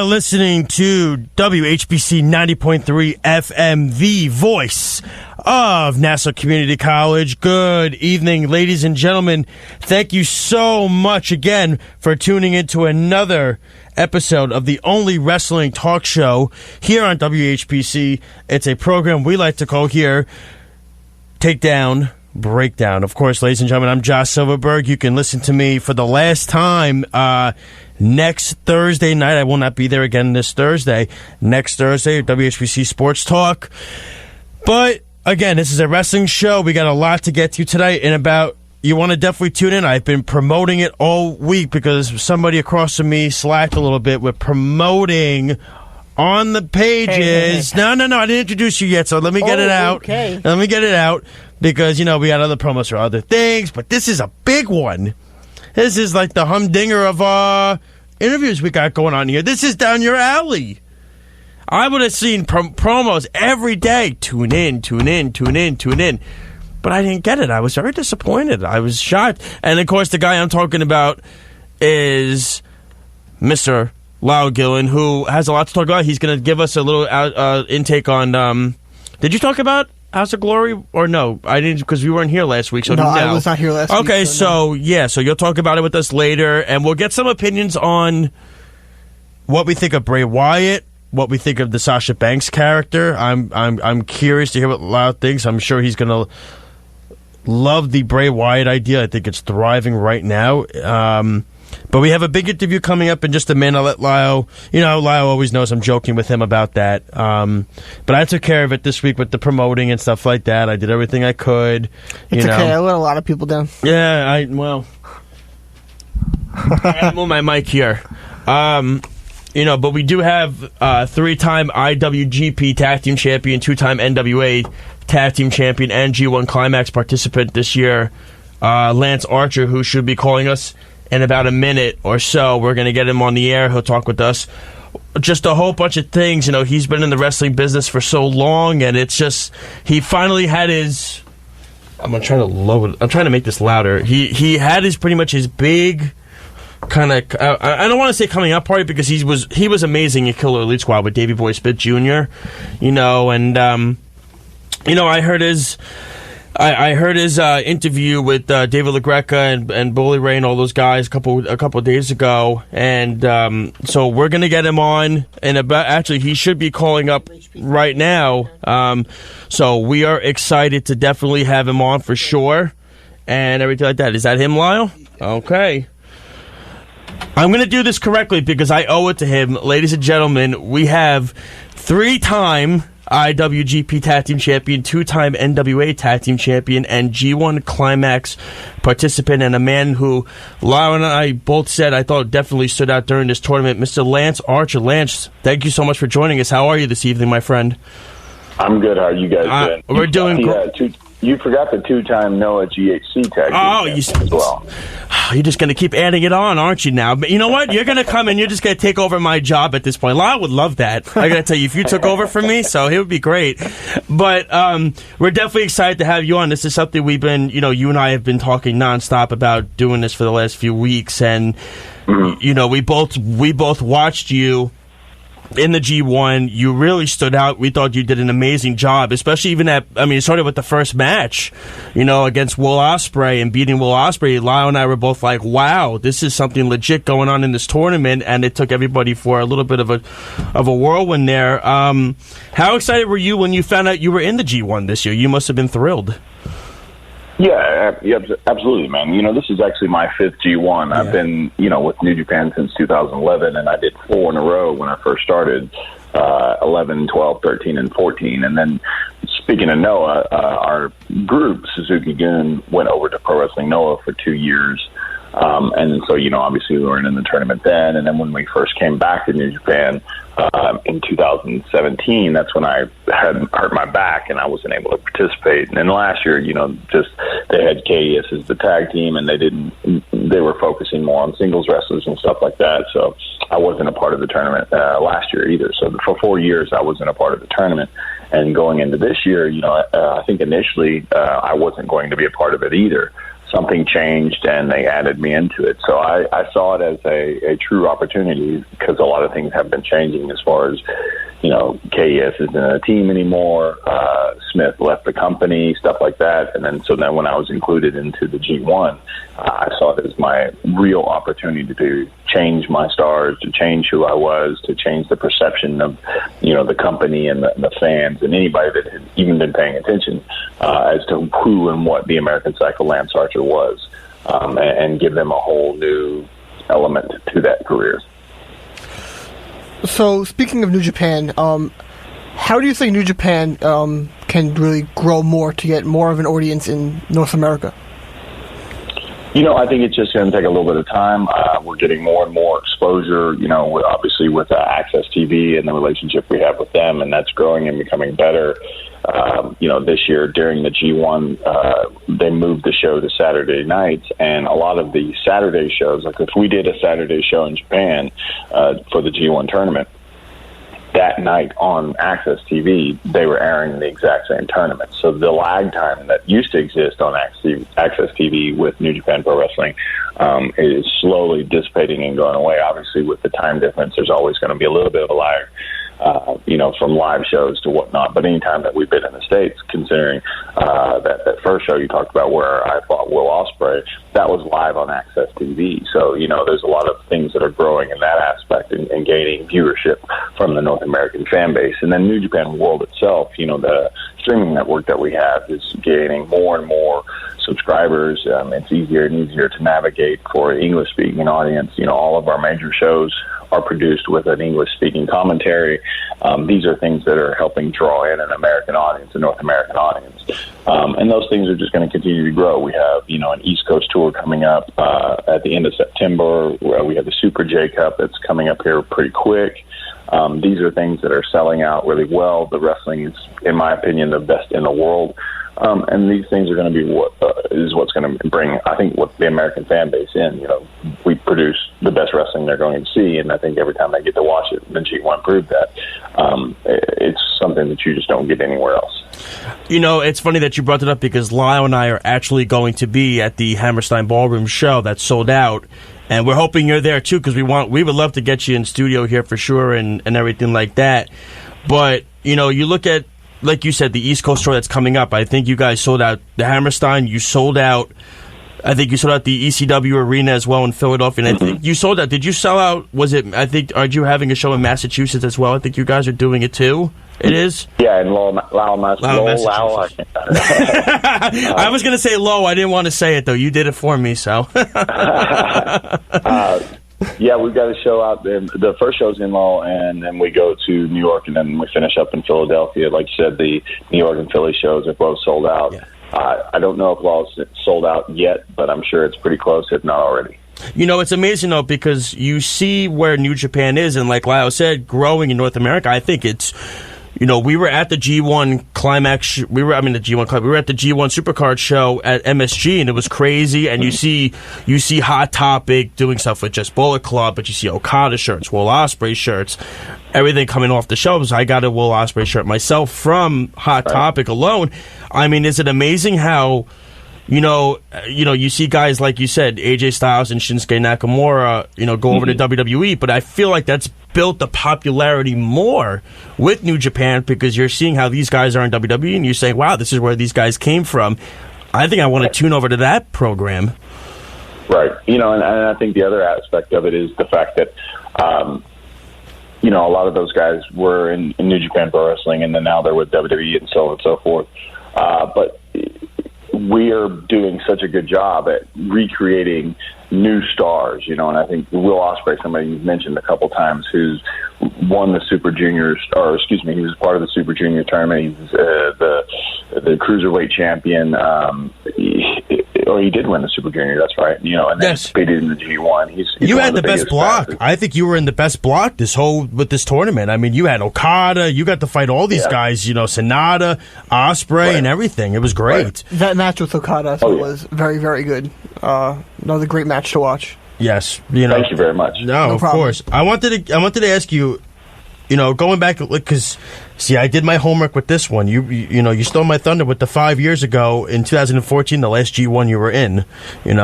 are listening to WHBC 90.3 FM, the voice of Nassau Community College. Good evening, ladies and gentlemen. Thank you so much again for tuning into another episode of the only wrestling talk show here on WHBC. It's a program we like to call here Takedown Breakdown. Of course, ladies and gentlemen, I'm Josh Silverberg. You can listen to me for the last time next Thursday night. I will not be there again this Thursday. Next Thursday, WHBC Sports Talk. But, again, this is a wrestling show. We got a lot to get to tonight. You want to definitely tune in. I've been promoting it all week because somebody across from me slacked a little bit with promoting on the pages. Hey. No, I didn't introduce you yet, so let me get it out. Okay. Let me get it out because, we got other promos for other things, but this is a big one. This is like the humdinger of interviews we got going on here. This is down your alley. I would have seen promos every day. Tune in. But I didn't get it. I was very disappointed. I was shocked. And, of course, the guy I'm talking about is Mr. Lyle Gillen, who has a lot to talk about. He's going to give us a little intake on... did you talk about House of Glory or no? I didn't, because we weren't here last week. So no, I was not here last week. Okay, so you'll talk about it with us later, and we'll get some opinions on what we think of Bray Wyatt, what we think of the Sasha Banks character. I'm curious to hear what Lyle thinks. I'm sure he's going to love the Bray Wyatt idea. I think it's thriving right now. But we have a big interview coming up in just a minute. I'll let Lyle, Lyle always knows I'm joking with him about that. But I took care of it this week with the promoting and stuff like that. I did everything I could. It's okay. I let a lot of people down. Yeah, I gotta move my mic here. But we do have three-time IWGP Tag Team Champion, two-time NWA Tag Team Champion, and G1 Climax participant this year, Lance Archer, who should be calling us in about a minute or so. We're going to get him on the air. He'll talk with us. Just a whole bunch of things. He's been in the wrestling business for so long, and it's just, he finally had his, I'm trying to make this louder. He had pretty much his big kind of, I don't want to say coming out party because he was amazing in Killer Elite Squad with Davey Boy Smith Jr., I heard his interview with David LaGreca and Bully Ray and all those guys a couple of days ago, and so we're gonna get him on. And actually, he should be calling up right now. So we are excited to definitely have him on for sure, and everything like that. Is that him, Lyle? Okay. I'm gonna do this correctly because I owe it to him, ladies and gentlemen. We have three-time IWGP Tag Team Champion, two-time NWA Tag Team Champion, and G1 Climax participant, and a man who Lyle and I both said I thought definitely stood out during this tournament, Mr. Lance Archer. Lance, thank you so much for joining us. How are you this evening, my friend? I'm good. How are you guys doing? We're doing great. You forgot the two-time NOAH GHC Tag Team as well. You're just going to keep adding it on, aren't you now? But you know what? You're going to come and you're just going to take over my job at this point. Lyle would love that. I got to tell you, if you took over for me, so it would be great. But we're definitely excited to have you on. This is something we've been, you and I have been talking nonstop about doing this for the last few weeks. And, we both watched you in the G1. You really stood out. We thought you did an amazing job, especially even it started with the first match, against Will Ospreay and beating Will Ospreay. Lyle and I were both like, wow, this is something legit going on in this tournament, and it took everybody for a little bit of a whirlwind there. How excited were you when you found out you were in the G1 this year? You must have been thrilled. Yeah, absolutely, man. This is actually my fifth G1. Yeah. I've been, with New Japan since 2011, and I did 4 in a row when I first started, 11, 12, 13, and 14. And then, speaking of Noah, our group, Suzuki Gun, went over to Pro Wrestling Noah for 2 years. And so, obviously we weren't in the tournament then. And then when we first came back to New Japan in 2017, that's when I had hurt my back and I wasn't able to participate. And then last year, just they had KES as the tag team, and they were focusing more on singles wrestlers and stuff like that. So I wasn't a part of the tournament last year either. So for 4 years, I wasn't a part of the tournament. And going into this year, I think initially I wasn't going to be a part of it either. something changed and they added me into it. So I saw it as a true opportunity because a lot of things have been changing as far as, KES isn't a team anymore. Smith left the company, stuff like that. And then when I was included into the G1, I saw it as my real opportunity to change my stars, to change who I was, to change the perception of, the company and the fans and anybody that had even been paying attention as to who and what the American Cycle Lance Archer was, and give them a whole new element to that career. So, speaking of New Japan, how do you think New Japan can really grow more to get more of an audience in North America? I think it's just going to take a little bit of time. We're getting more and more exposure, obviously with Access TV and the relationship we have with them, and that's growing and becoming better. This year during the G1, they moved the show to Saturday nights, and a lot of the Saturday shows, like if we did a Saturday show in Japan for the G1 tournament, that night on Access TV, they were airing the exact same tournament. So the lag time that used to exist on Access TV with New Japan Pro Wrestling is slowly dissipating and going away. Obviously, with the time difference, there's always going to be a little bit of a lag, from live shows to whatnot. But anytime that we've been in the States, considering that first show you talked about where I fought Will Ospreay, that was live on Access TV. So, there's a lot of things that are growing in that aspect and gaining viewership from the North American fan base. And then New Japan World itself, the streaming network that we have is gaining more and more subscribers. It's easier and easier to navigate for an English-speaking audience. All of our major shows are produced with an English-speaking commentary. These are things that are helping draw in an American audience, a North American audience. And those things are just going to continue to grow. We have, an East Coast tour coming up at the end of September. We have the Super J Cup that's coming up here pretty quick. These are things that are selling out really well. The wrestling is, in my opinion, the best in the world. And these things are going to be what's going to bring, I think, what the American fan base in. We produce the best wrestling they're going to see, and I think every time they get to watch it, the G1 proved that. It's something that you just don't get anywhere else. It's funny that you brought it up because Lyle and I are actually going to be at the Hammerstein Ballroom show that's sold out. And we're hoping you're there, too, because we would love to get you in studio here for sure and everything like that. But, you look at, like you said, the East Coast tour that's coming up. I think you guys sold out the Hammerstein. You sold out, I think you sold out the ECW Arena as well in Philadelphia. And I think you sold out. Did you sell out? Aren't you having a show in Massachusetts as well? I think you guys are doing it, too. It is? Yeah, in Lowell, Massachusetts. I was going to say Lowell. I didn't want to say it, though. You did it for me, so. Yeah, we've got a show out there. The first show's in Lowell, and then we go to New York, and then we finish up in Philadelphia. Like you said, the New York and Philly shows are both sold out. Yeah. I don't know if Lowell's sold out yet, but I'm sure it's pretty close, if not already. It's amazing, though, because you see where New Japan is, and like Lyle said, growing in North America. I think it's... we were at the G1 Climax. We were at the G1 Supercard show at MSG, and it was crazy. And you see Hot Topic doing stuff with just Bullet Club, but you see Okada shirts, Will Ospreay shirts, everything coming off the shelves. I got a Will Ospreay shirt myself from Hot Topic alone. I mean, is it amazing how? You see guys like you said, AJ Styles and Shinsuke Nakamura, go over to WWE, but I feel like that's built the popularity more with New Japan because you're seeing how these guys are in WWE and you're saying, wow, this is where these guys came from. I think I want to tune over to that program. Right. And I think the other aspect of it is the fact that, a lot of those guys were in New Japan Pro Wrestling and then now they're with WWE and so on and so forth. But we are doing such a good job at recreating new stars, and I think Will Ospreay, somebody you've mentioned a couple times, who's won the Super Juniors, he was part of the Super Junior tournament. He's the Cruiserweight champion. He did win the Super Junior, that's right. And then competed in the G1. He's you had the best block. Fastest. I think you were in the best block with this tournament. I mean, you had Okada. You got to fight all these guys, Sonata, Ospreay, and everything. It was great. Right. That match with Okada was very, very good. Another great match to watch. Yes, Thank you very much. No, of course. I wanted to ask you, going back, because, see, I did my homework with this one. You stole my thunder with the 5 years ago in 2014, the last G1 you were in.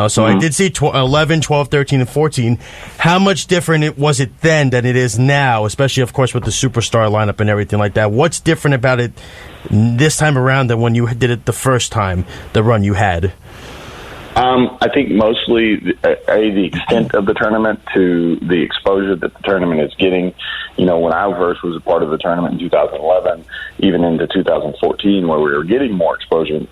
So I did see 11, 12, 13, and 14. How much different was it then than it is now, especially, of course, with the superstar lineup and everything like that? What's different about it this time around than when you did it the first time, the run you had? I think mostly the extent of the tournament to the exposure that the tournament is getting. When I first was a part of the tournament in 2011, even into 2014, where we were getting more exposure,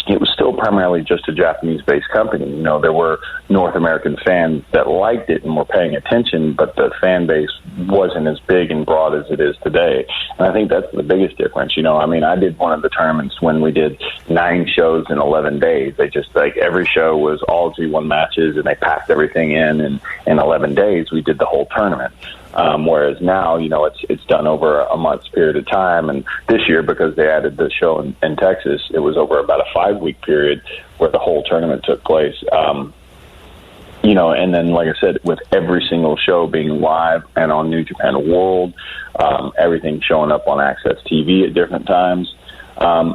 it was still primarily just a Japanese-based company. There were North American fans that liked it and were paying attention, but the fan base wasn't as big and broad as it is today. And I think that's the biggest difference. I did one of the tournaments when we did 9 shows in 11 days. They just, every show was all G1 matches, and they packed everything in 11 days. We did the whole tournament. Whereas now, it's done over a month's period of time. And this year, because they added the show in Texas, it was over about a 5-week period where the whole tournament took place. And then, like I said, with every single show being live and on New Japan World, everything showing up on Access TV at different times.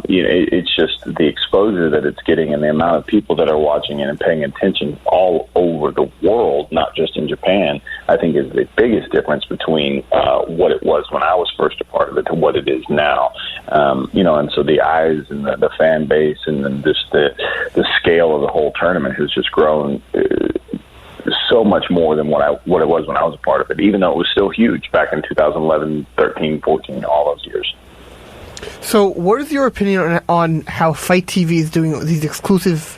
It's just the exposure that it's getting and the amount of people that are watching it and paying attention all over the world, not just in Japan, I think is the biggest difference between what it was when I was first a part of it to what it is now. And so the eyes and the fan base and then just the scale of the whole tournament has just grown so much more than what it was when I was a part of it, even though it was still huge back in 2011, 13, 14, all those years. So what is your opinion on how Fight TV is doing these exclusive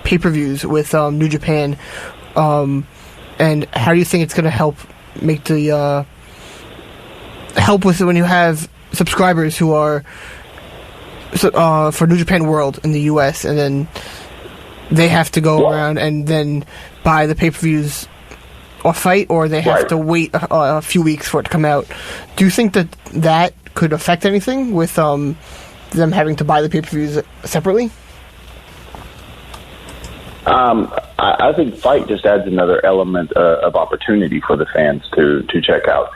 pay-per-views with New Japan, and how do you think it's going to help make help with it when you have subscribers who are for New Japan World in the U.S. and then they have to go around and then buy the pay-per-views or Fight, or they have to wait a few weeks for it to come out? Do you think that could affect anything with them having to buy the pay-per-views separately? I think Fight just adds another element of opportunity for the fans to check out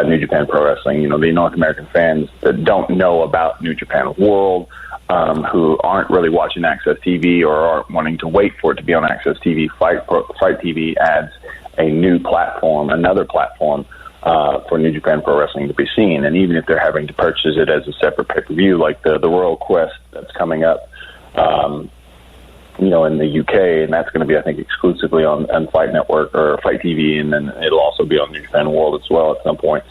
New Japan Pro Wrestling. The North American fans that don't know about New Japan World, who aren't really watching Access TV or aren't wanting to wait for it to be on Access TV, Fight TV adds a new platform, another platform for New Japan Pro Wrestling to be seen. And even if they're having to purchase it as a separate pay-per-view, like the Royal Quest that's coming up, in the UK, and that's going to be, I think, exclusively on Fight Network or Fight TV, and then it'll also be on New Japan World as well at some point.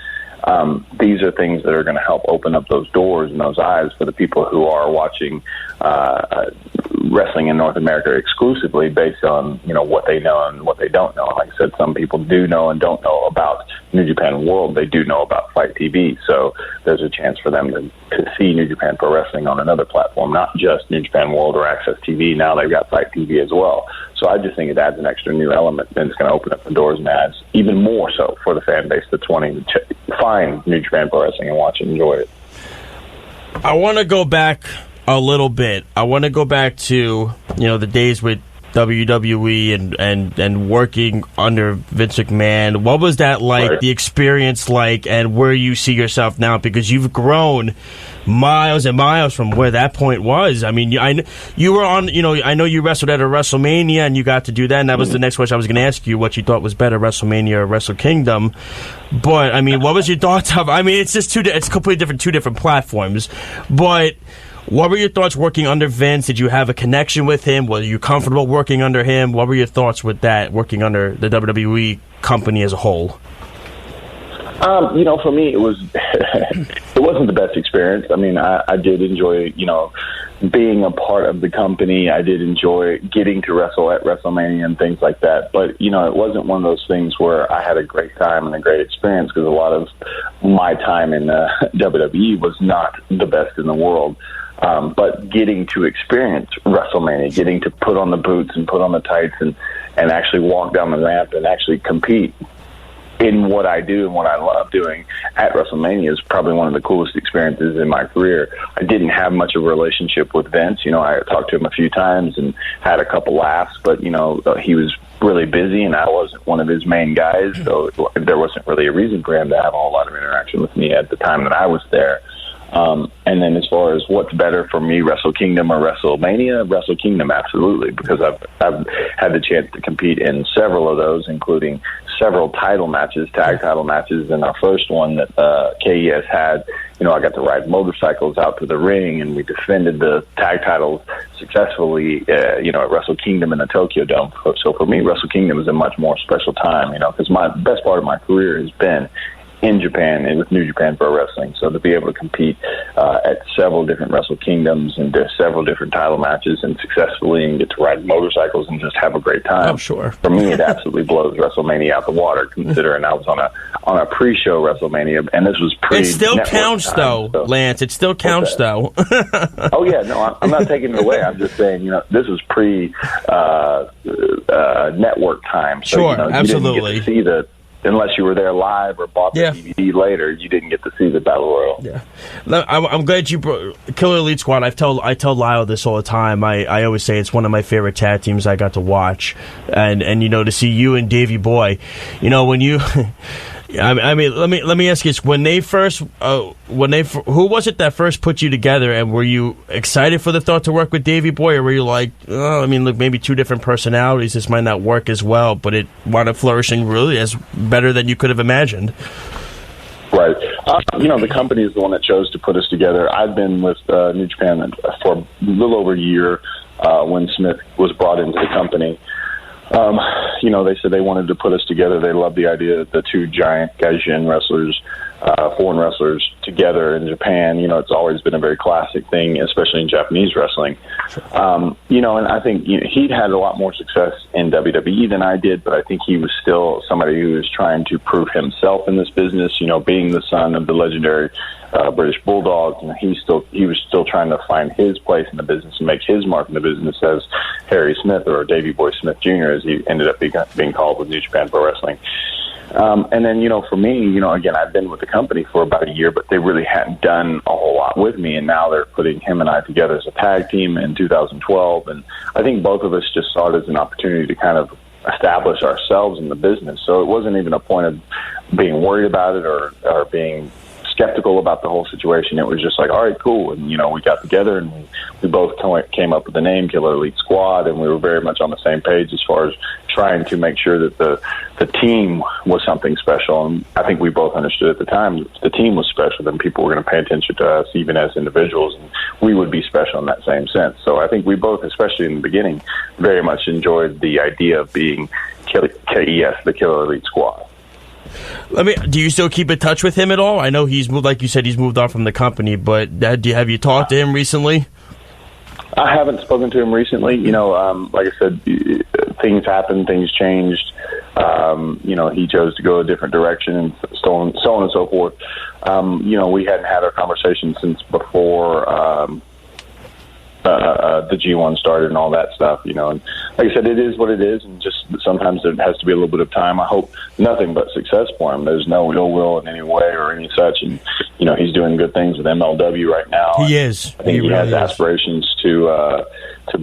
These are things that are going to help open up those doors and those eyes for the people who are watching wrestling in North America exclusively based on what they know and what they don't know. Like I said, some people do know and don't know about New Japan World. They do know about Fight TV, so there's a chance for them to see New Japan Pro Wrestling on another platform, not just New Japan World or Access TV. Now they've got Fight TV as well. So I just think it adds an extra new element, and it's going to open up the doors and adds even more so for the fan base that's wanting to find New Japan Pro Wrestling and watch and enjoy it. I want to go back a little bit. I want to go back to the days with WWE and working under Vince McMahon. What was that like? Right. The experience like, and where you see yourself now? Because you've grown miles and miles from where that point was. I mean, you were on. I know you wrestled at a WrestleMania, and you got to do that. And that was the next question I was going to ask you: what you thought was better, WrestleMania or Wrestle Kingdom? But I mean, what was your thoughts of? I mean, it's just it's completely different, two different platforms. But what were your thoughts working under Vince? Did you have a connection with him? Were you comfortable working under him? What were your thoughts with that, working under the WWE company as a whole? For me, it wasn't the best experience. I mean, I did enjoy, being a part of the company. I did enjoy getting to wrestle at WrestleMania and things like that. But, it wasn't one of those things where I had a great time and a great experience, because a lot of my time in WWE was not the best in the world. But getting to experience WrestleMania, getting to put on the boots and put on the tights and actually walk down the ramp and actually compete in what I do and what I love doing at WrestleMania is probably one of the coolest experiences in my career. I didn't have much of a relationship with Vince. I talked to him a few times and had a couple laughs, but, he was really busy, and I wasn't one of his main guys, so there wasn't really a reason for him to have a whole lot of interaction with me at the time that I was there. And then as far as what's better for me, Wrestle Kingdom or WrestleMania, Wrestle Kingdom, absolutely, because I've had the chance to compete in several of those, including several title matches, tag title matches. And our first one that KES had, I got to ride motorcycles out to the ring, and we defended the tag titles successfully, at Wrestle Kingdom in the Tokyo Dome. So for me, Wrestle Kingdom is a much more special time, because my best part of my career has been in Japan and with New Japan Pro Wrestling. So to be able to compete at several different Wrestle Kingdoms and several different title matches and successfully and get to ride motorcycles and just have a great time. Oh, sure. For me, it absolutely blows WrestleMania out the water, considering I was on a pre-show WrestleMania, and this was pre. It still counts, time, though, so. Lance. It still counts, though. Oh yeah, no, I'm not taking it away. I'm just saying, this was pre network time. So, sure, you absolutely. didn't get to see the. Unless you were there live or bought the DVD later, you didn't get to see the Battle Royal. Yeah, I'm glad you brought Killer Elite Squad. I tell Lyle this all the time. I always say it's one of my favorite tag teams I got to watch, and to see you and Davey Boy, when you. I mean, let me ask you this: who was it that first put you together, and were you excited for the thought to work with Davey Boy, or were you like, look, maybe two different personalities, this might not work as well, but it wound up flourishing really as better than you could have imagined? Right. The company is the one that chose to put us together. I've been with New Japan for a little over a year when Smith was brought into the company. They said they wanted to put us together. They loved the idea that the two giant Gaijin wrestlers, foreign wrestlers, together in Japan. It's always been a very classic thing, especially in Japanese wrestling. And I think he'd had a lot more success in WWE than I did, but I think he was still somebody who was trying to prove himself in this business, being the son of the legendary British Bulldog, and he was still trying to find his place in the business and make his mark in the business as Harry Smith, or Davey Boy Smith Jr., as he ended up being called with New Japan Pro Wrestling. And then, for me, again, I've been with the company for about a year, but they really hadn't done a whole lot with me, and now they're putting him and I together as a tag team in 2012, and I think both of us just saw it as an opportunity to kind of establish ourselves in the business. So it wasn't even a point of being worried about it or being skeptical about the whole situation. It was just like, all right, cool. And, we got together and we both came up with the name Killer Elite Squad, and we were very much on the same page as far as trying to make sure that the team was something special. And I think we both understood at the time that if the team was special, then people were going to pay attention to us even as individuals, and we would be special in that same sense. So I think we both, especially in the beginning, very much enjoyed the idea of being KES, the Killer Elite Squad. Do you still keep in touch with him at all? I know he's moved, like you said, he's moved on from the company, but have you talked to him recently? I haven't spoken to him recently. Like I said, things happened, things changed. He chose to go a different direction, and so on and so forth. We hadn't had our conversation since before the G1 started and all that stuff, and like I said, it is what it is, and just sometimes there has to be a little bit of time. I hope nothing but success for him. There's no ill will in any way or any such, and he's doing good things with MLW right now. He is. I think he has aspirations to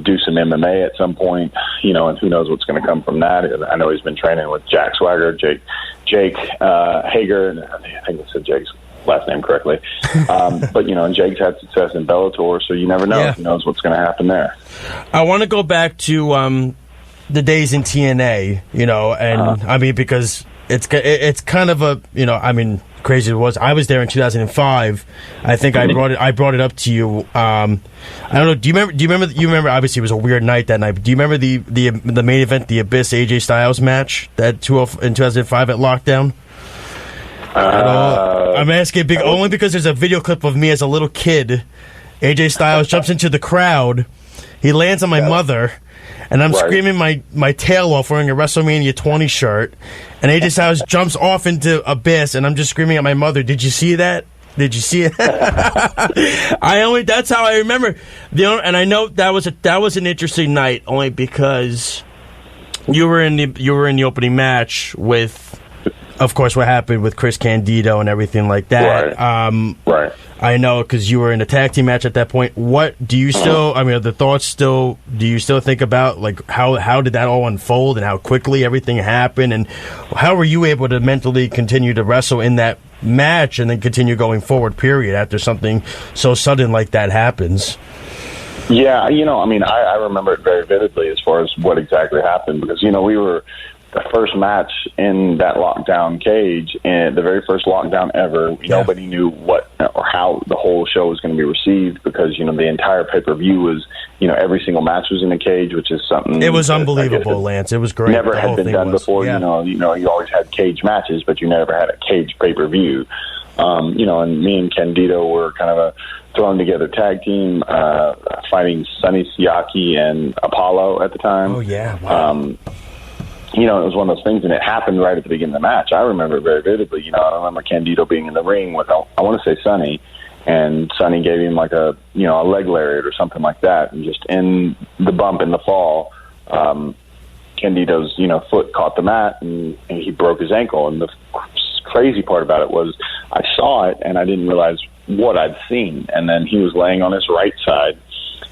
do some MMA at some point, and who knows what's going to come from that. I know he's been training with Jack Swagger, Jake Hager, and I think I said Jake's last name correctly. But, and Jake's had success in Bellator, so you never know. Yeah. Who knows what's going to happen there. I want to go back to the days in TNA, I mean, because it's kind of a, crazy it was. I was there in 2005. I think I brought it up to you. I don't know. Do you remember? Obviously, it was a weird night that night. But do you remember the main event, the Abyss AJ Styles match in 2005 at Lockdown? I'm asking only because there's a video clip of me as a little kid. AJ Styles jumps into the crowd. He lands on my mother, and I'm screaming my tail off wearing a WrestleMania 20 shirt. And AJ Styles jumps off into Abyss, and I'm just screaming at my mother. Did you see that? Did you see it? That's how I remember. And I know that was an interesting night, only because you were in the opening match with of course, what happened with Chris Candido and everything like that. Right. I know, because you were in a tag team match at that point. What do you still? I mean, are the thoughts still? Do you still think about like how did that all unfold and how quickly everything happened, and how were you able to mentally continue to wrestle in that match and then continue going forward? Period. After something so sudden like that happens. Yeah, I mean, I remember it very vividly as far as what exactly happened, because we were the first match in that lockdown cage, and the very first lockdown ever. Nobody knew what or how the whole show was going to be received, because the entire pay-per-view was every single match was in a cage, which is something. It was unbelievable, Lance. It was great. Never had been done before. Yeah. You always had cage matches, but you never had a cage pay-per-view. And me and Candido were kind of a thrown together tag team, fighting Sonny Siaki and Apollo at the time. Oh yeah. Wow. It was one of those things, and it happened right at the beginning of the match. I remember it very vividly. I remember Candido being in the ring with, I want to say Sonny, and Sonny gave him like a leg lariat or something like that, and just in the bump in the fall, Candido's, foot caught the mat, and he broke his ankle. And the crazy part about it was I saw it, and I didn't realize what I'd seen. And then he was laying on his right side.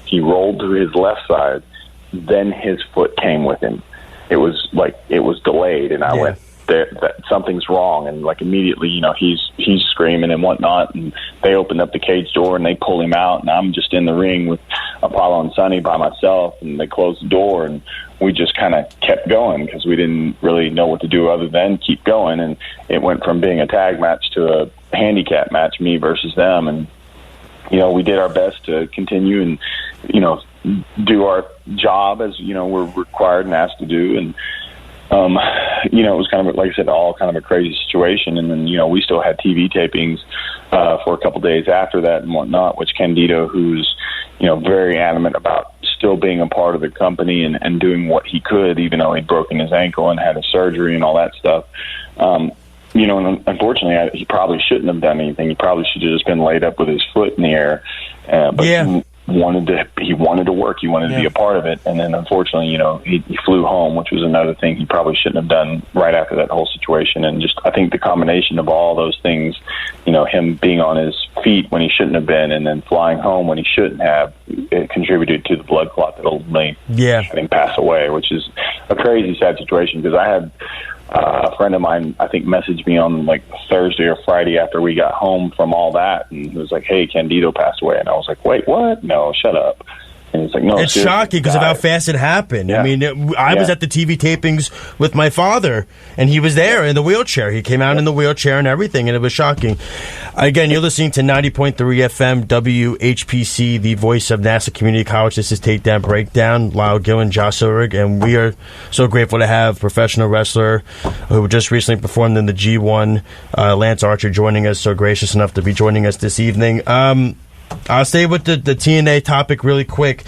He rolled to his left side. Then his foot came with him. It was delayed, and I went, something's wrong. And like immediately, he's screaming and whatnot, and they opened up the cage door and they pull him out, and I'm just in the ring with Apollo and Sonny by myself, and they closed the door, and we just kind of kept going because we didn't really know what to do other than keep going. And it went from being a tag match to a handicap match, me versus them. And we did our best to continue and do our job as we're required and asked to do. And it was kind of, like I said, all kind of a crazy situation. And then we still had TV tapings for a couple days after that and whatnot, which Candido, who's very adamant about still being a part of the company and doing what he could, even though he'd broken his ankle and had a surgery and all that stuff. And unfortunately, he probably shouldn't have done anything. He probably should have just been laid up with his foot in the air. But he wanted to work. He wanted to be a part of it. And then, unfortunately, he flew home, which was another thing he probably shouldn't have done right after that whole situation. And just, I think the combination of all those things, him being on his feet when he shouldn't have been, and then flying home when he shouldn't have, it contributed to the blood clot that ultimately had him pass away, which is a crazy, sad situation. Because I had a friend of mine, I think, messaged me on like Thursday or Friday after we got home from all that, and he was like, "Hey, Candido passed away," and I was like, "Wait, what? No, shut up." And it's like, no, it's shocking because of how fast it happened. Yeah. I mean, I was at the TV tapings with my father, and he was there in the wheelchair. He came out in the wheelchair and everything, and it was shocking. Again, you're listening to 90.3 FM WHPC, the voice of Nassau Community College. This is Takedown Breakdown. Lyle Gillen, Josh Ulrich, and we are so grateful to have professional wrestler who just recently performed in the G1, Lance Archer, joining us. So gracious enough to be joining us this evening. I'll stay with the TNA topic really quick.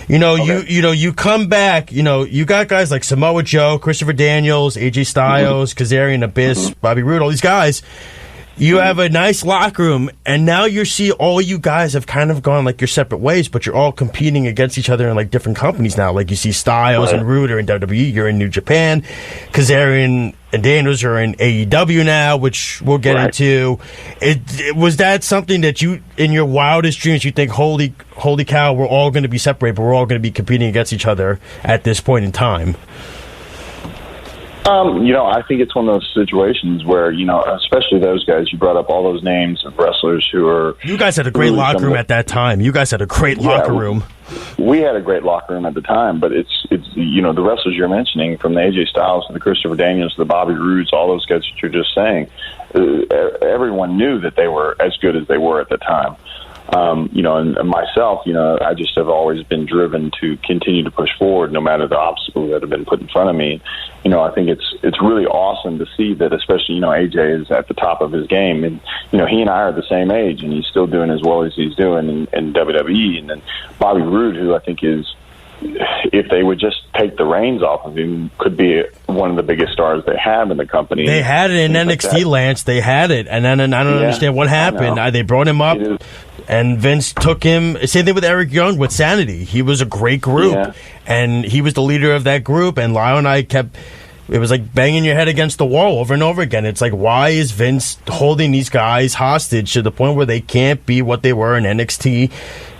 You come back, you got guys like Samoa Joe, Christopher Daniels, AJ Styles, Kazarian, Abyss, Bobby Roode, all these guys. You have a nice locker room, and now you see all you guys have kind of gone like your separate ways, but you're all competing against each other in like different companies now. Like you see Styles and Roode are in WWE, you're in New Japan, Kazarian and Daniels are in AEW now, which we'll get into. Was that something that you, in your wildest dreams, you think, holy cow, we're all going to be separated, but we're all going to be competing against each other at this point in time? I think it's one of those situations where, especially those guys, you brought up all those names of wrestlers who are... You guys had a great locker room at that time. You guys had a great locker room. We had a great locker room at the time, but it's the wrestlers you're mentioning, from the AJ Styles to the Christopher Daniels to the Bobby Roodes, all those guys that you're just saying, everyone knew that they were as good as they were at the time. And myself, I just have always been driven to continue to push forward no matter the obstacles that have been put in front of me. I think it's really awesome to see that, especially, AJ is at the top of his game, and, he and I are the same age, and he's still doing as well as he's doing in WWE. And then Bobby Roode, who I think is, if they would just take the reins off of him, could be one of the biggest stars they have in the company. They had it in NXT, Lance. They had it. And then I don't understand what happened. They brought him up, and Vince took him. Same thing with Eric Young with Sanity. He was a great group, and he was the leader of that group. And Lyle and I kept It was like banging your head against the wall over and over again. It's like, why is Vince holding these guys hostage to the point where they can't be what they were in NXT?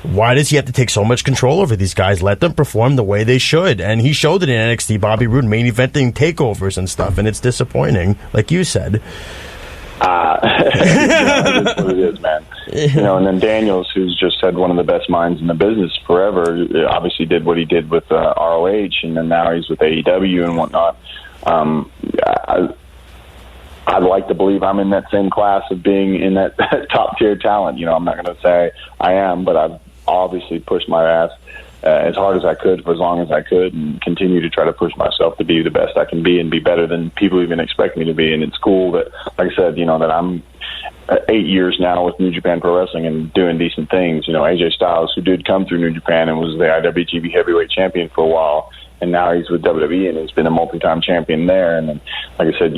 Why does he have to take so much control over these guys? Let them perform the way they should. And he showed it in NXT. Bobby Roode main eventing takeovers and stuff, and it's disappointing, like you said. It is what it is, man. And then Daniels, who's just had one of the best minds in the business forever, obviously did what he did with ROH, and then now he's with AEW and whatnot. I'd like to believe I'm in that same class of being in that top tier talent. I'm not going to say I am, but I've obviously pushed my ass as hard as I could for as long as I could, and continue to try to push myself to be the best I can be and be better than people even expect me to be. And it's cool that, like I said, that I'm 8 years now with New Japan Pro Wrestling and doing decent things. AJ Styles, who did come through New Japan and was the IWGP Heavyweight Champion for a while, and now he's with WWE and he's been a multi-time champion there. And then, like I said,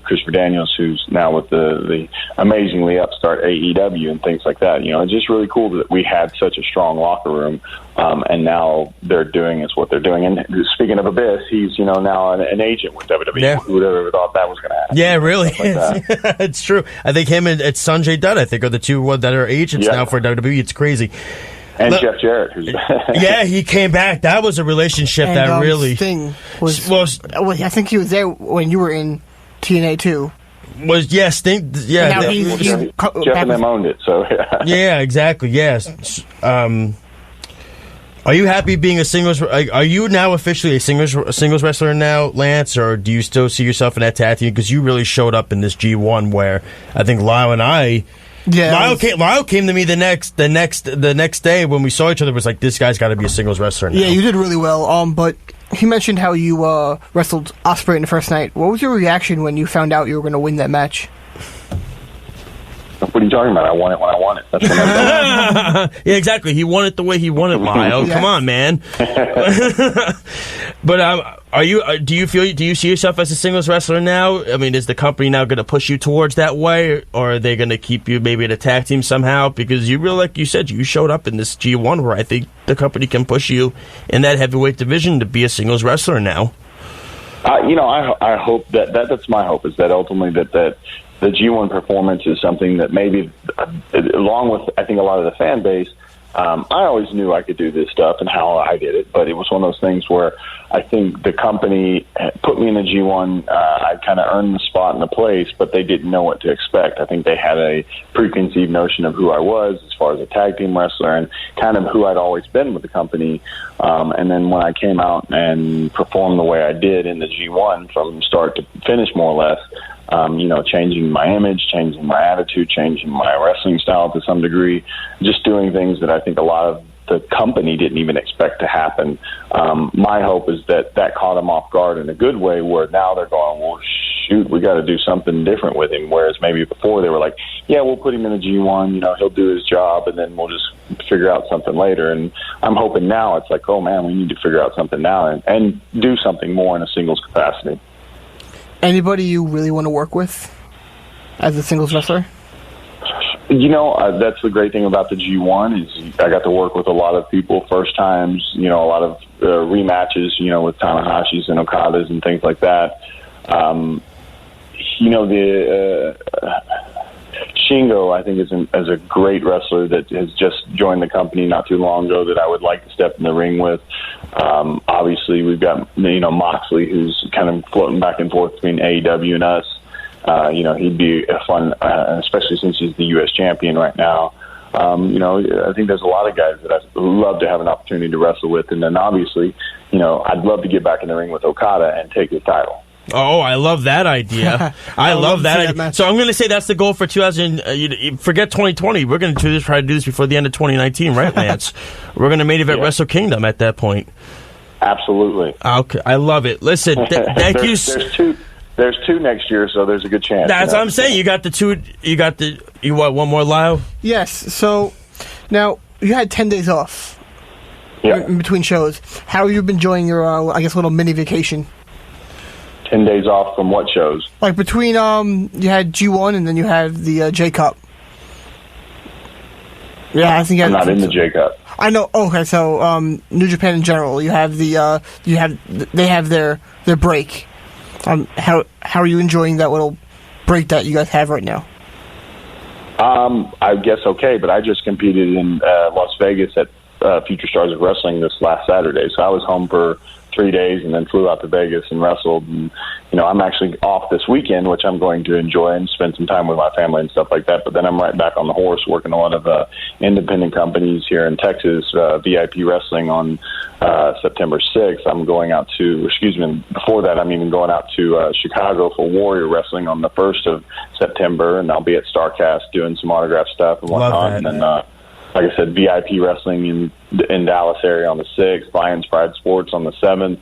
Christopher Daniels, who's now with the amazingly upstart AEW and things like that. It's just really cool that we had such a strong locker room, and now they're doing what they're doing. And speaking of Abyss, he's now an agent with WWE. Yeah. Who would have ever thought that was going to happen? Yeah, really. Like It's true. I think him and it's Sanjay Dutt, I think, are the two that are agents now for WWE. It's crazy. And Jeff Jarrett, who's yeah, he came back. That was a relationship and, that really Sting was. I think he was there when you were in TNA too. Sting. Yeah, Jeff and them owned it. So yeah, exactly. Yes. Are you happy being a singles? Are you now officially a singles wrestler now, Lance, or do you still see yourself in that tag team? Because you really showed up in this G1 where I think Lyle and I. Yeah, Lyle came to me the next day when we saw each other. Was like, this guy's got to be a singles wrestler now. Yeah, you did really well. But he mentioned how you wrestled Ospreay in the first night. What was your reaction when you found out you were going to win that match? What are you talking about? I want it when I want it. That's what I'm yeah, exactly. He won it the way he won it, Lyle. Come on, man. But do you see yourself as a singles wrestler now? I mean, is the company now going to push you towards that way, or are they going to keep you maybe in a tag team somehow? Because you really, like you said, you showed up in this G1 where I think the company can push you in that heavyweight division to be a singles wrestler now. I hope that's my hope, is that ultimately that the G1 performance is something that maybe, along with, I think, a lot of the fan base, I always knew I could do this stuff and how I did it, but it was one of those things where I think the company put me in the G1. I kind of earned the spot and the place, but they didn't know what to expect. I think they had a preconceived notion of who I was as far as a tag team wrestler and kind of who I'd always been with the company. And then when I came out and performed the way I did in the G1 from start to finish, more or less, changing my image, changing my attitude, changing my wrestling style to some degree, just doing things that I think a lot of the company didn't even expect to happen. My hope is that caught them off guard in a good way, where now they're going, well, shoot, we got to do something different with him. Whereas maybe before they were like, yeah, we'll put him in the G1, he'll do his job, and then we'll just figure out something later. And I'm hoping now it's like, oh man, we need to figure out something now and do something more in a singles capacity. Anybody you really want to work with as a singles wrestler? That's the great thing about the G1 is I got to work with a lot of people first times, a lot of rematches, with Tanahashis and Okadas and things like that. Shingo, I think, is a great wrestler that has just joined the company not too long ago that I would like to step in the ring with. Obviously, we've got, Moxley, who's kind of floating back and forth between AEW and us. He'd be a fun, especially since he's the U.S. champion right now. I think there's a lot of guys that I'd love to have an opportunity to wrestle with. And then obviously, I'd love to get back in the ring with Okada and take his title. Oh, I love that idea. I love that idea. So I'm going to say that's the goal for 2000. Forget 2020. We're going to try to do this before the end of 2019, right, Lance? We're going to main event Wrestle Kingdom at that point. Absolutely. Okay, I love it. Listen, thank you. There's two next year, so there's a good chance. That's what I'm saying. You got the two. You want one more, Lyle? Yes. So now you had 10 days off in between shows. How have you been enjoying your, little mini vacation? 10 days off from what shows? Like between you had G1 and then you had the J Cup. Yeah, I think I'm not in the J Cup. I know. Okay, so New Japan in general, you have they have their break How are you enjoying that little break that you guys have right now? I guess okay, but I just competed in Las Vegas at Future Stars of Wrestling this last Saturday, so I was home for 3 days and then flew out to Vegas and wrestled. And I'm actually off this weekend, which I'm going to enjoy and spend some time with my family and stuff like that. But then I'm right back on the horse working a lot of independent companies here in Texas, VIP Wrestling on September 6th. I'm going out to, before that, I'm even going out to Chicago for Warrior Wrestling on the 1st of September, and I'll be at StarCast doing some autograph stuff and whatnot. And then, like I said, VIP Wrestling in Dallas area on the 6th, Lions Pride Sports on the 7th.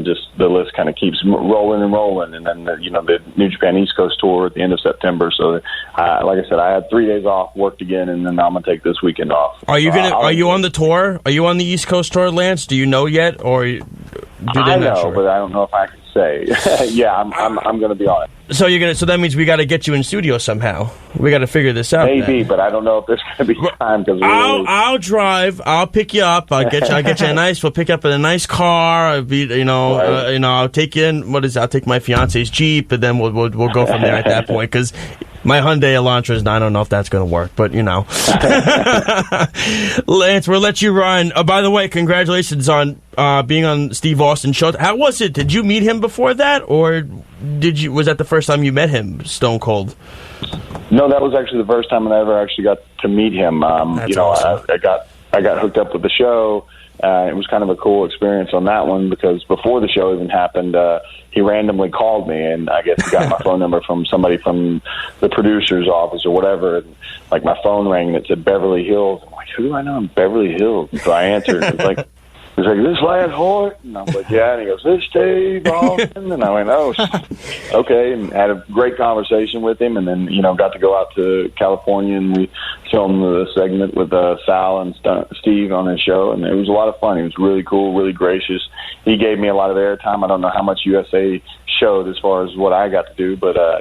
Just the list kind of keeps rolling and rolling. And then, the New Japan East Coast Tour at the end of September. So, like I said, I had 3 days off, worked again, and then I'm going to take this weekend off. Are you Are you on the tour? Are you on the East Coast Tour, Lance? Do you know yet? Or do they I know, sure? But I don't know if I can say. Yeah, I'm going to be on it. So so that means we got to get you in studio somehow. We got to figure this out. Maybe, but I don't know if there's going to be time because I'll drive. I'll pick you up. I'll get you a nice. We'll pick you up in a nice car. I'll take you in. I'll take my fiance's Jeep, and then we'll go from there at that point because. My Hyundai Elantra I don't know if that's going to work, but Lance, we'll let you run. By the way, congratulations on being on Steve Austin's show. How was it? Did you meet him before that, or was that the first time you met him, Stone Cold? No, that was actually the first time I ever actually got to meet him. Awesome. I got hooked up with the show. It was kind of a cool experience on that one because before the show even happened, he randomly called me, and I guess he got my phone number from somebody from the producer's office or whatever. And, like, my phone rang and it said Beverly Hills. I'm like, who do I know in Beverly Hills? And so I answered. It was like, is this Lance Hoyt? And I was like, yeah. And he goes, this Steve Austin? And I went, oh, okay. And had a great conversation with him. And then, got to go out to California and we filmed the segment with Sal and Steve on his show. And it was a lot of fun. He was really cool, really gracious. He gave me a lot of airtime. I don't know how much USA showed as far as what I got to do, but I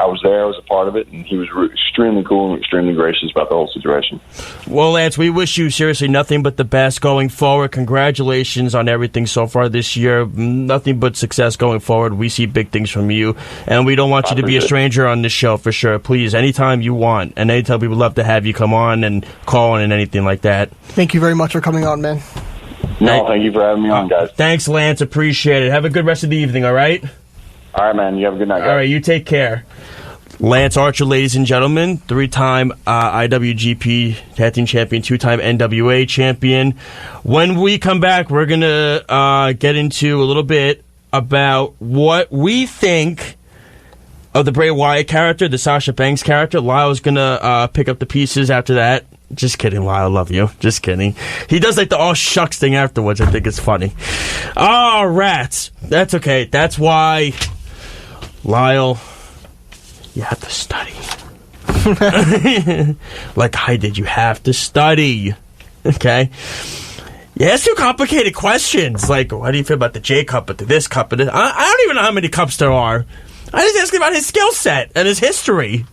was there, I was a part of it, and he was extremely cool and extremely gracious about the whole situation. Well, Lance, we wish you seriously nothing but the best going forward. Congratulations on everything so far this year. Nothing but success going forward. We see big things from you, and we don't want you to be a stranger on this show for sure. Please, anytime you want, and anytime we would love to have you come on and call in and anything like that. Thank you very much for coming on, man. No, thank you for having me on, guys. Thanks, Lance. Appreciate it. Have a good rest of the evening, all right? All right, man. You have a good night, guys. All right, you take care. Lance Archer, ladies and gentlemen, 3-time IWGP Tag Team Champion, 2-time NWA Champion. When we come back, we're going to get into a little bit about what we think of the Bray Wyatt character, the Sasha Banks character. Lyle's going to pick up the pieces after that. Just kidding, Lyle. I love you. Just kidding. He does like the all shucks thing afterwards. I think it's funny. Oh, rats. That's okay. That's why, Lyle, you have to study. Like I did. You have to study. Okay? You ask too complicated questions. Like, what do you feel about the J Cup, but this cup, but this? I don't even know how many cups there are. I just asked him about his skill set and his history.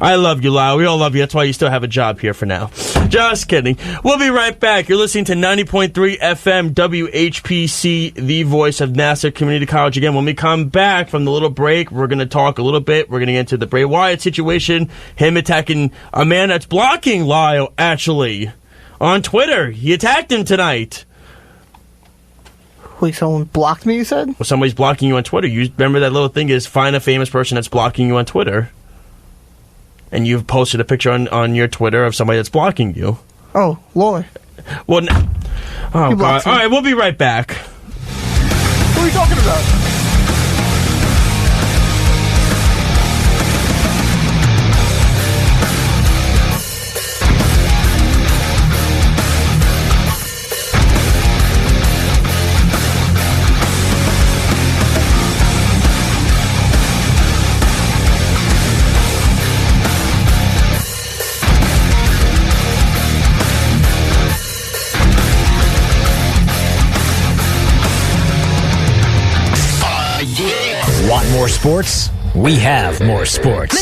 I love you, Lyle. We all love you. That's why you still have a job here for now. Just kidding. We'll be right back. You're listening to 90.3 FM WHPC, the voice of Nassau Community College. Again, when we come back from the little break, we're going to talk a little bit. We're going to get into the Bray Wyatt situation, him attacking a man that's blocking Lyle, actually, on Twitter. He attacked him tonight. Wait, someone blocked me, you said? Well, somebody's blocking you on Twitter. You remember that little thing is find a famous person that's blocking you on Twitter. And you've posted a picture on your Twitter of somebody that's blocking you. Oh, Lord. Well, oh, God. All right, we'll be right back. What are you talking about? Want more sports? We have more sports.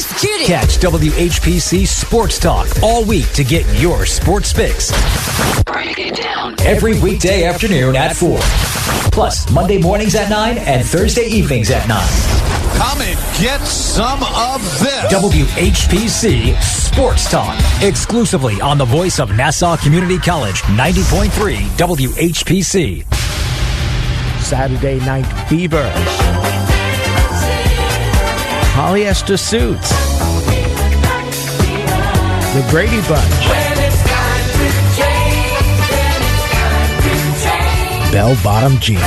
Catch WHPC Sports Talk all week to get your sports fix. Break it down. Every weekday afternoon at 4. Plus, Monday mornings at 9 and Thursday evenings at 9. Come and get some of this. WHPC Sports Talk. Exclusively on the voice of Nassau Community College, 90.3 WHPC. Saturday Night Fever. Polyester Suits. The Brady Bunch. Bell-bottom jeans.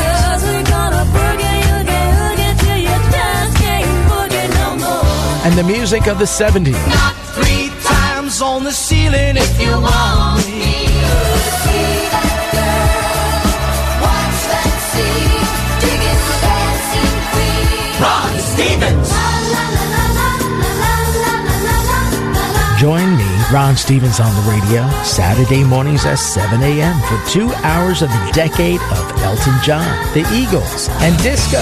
And the music of the 70s. Not 3 times on the ceiling if you want me. Watch that scene, digging the dancing queen. Ron Stevens. Join me, Ron Stevens, on the radio, Saturday mornings at 7 a.m. for 2 hours of the decade of Elton John, the Eagles, and disco.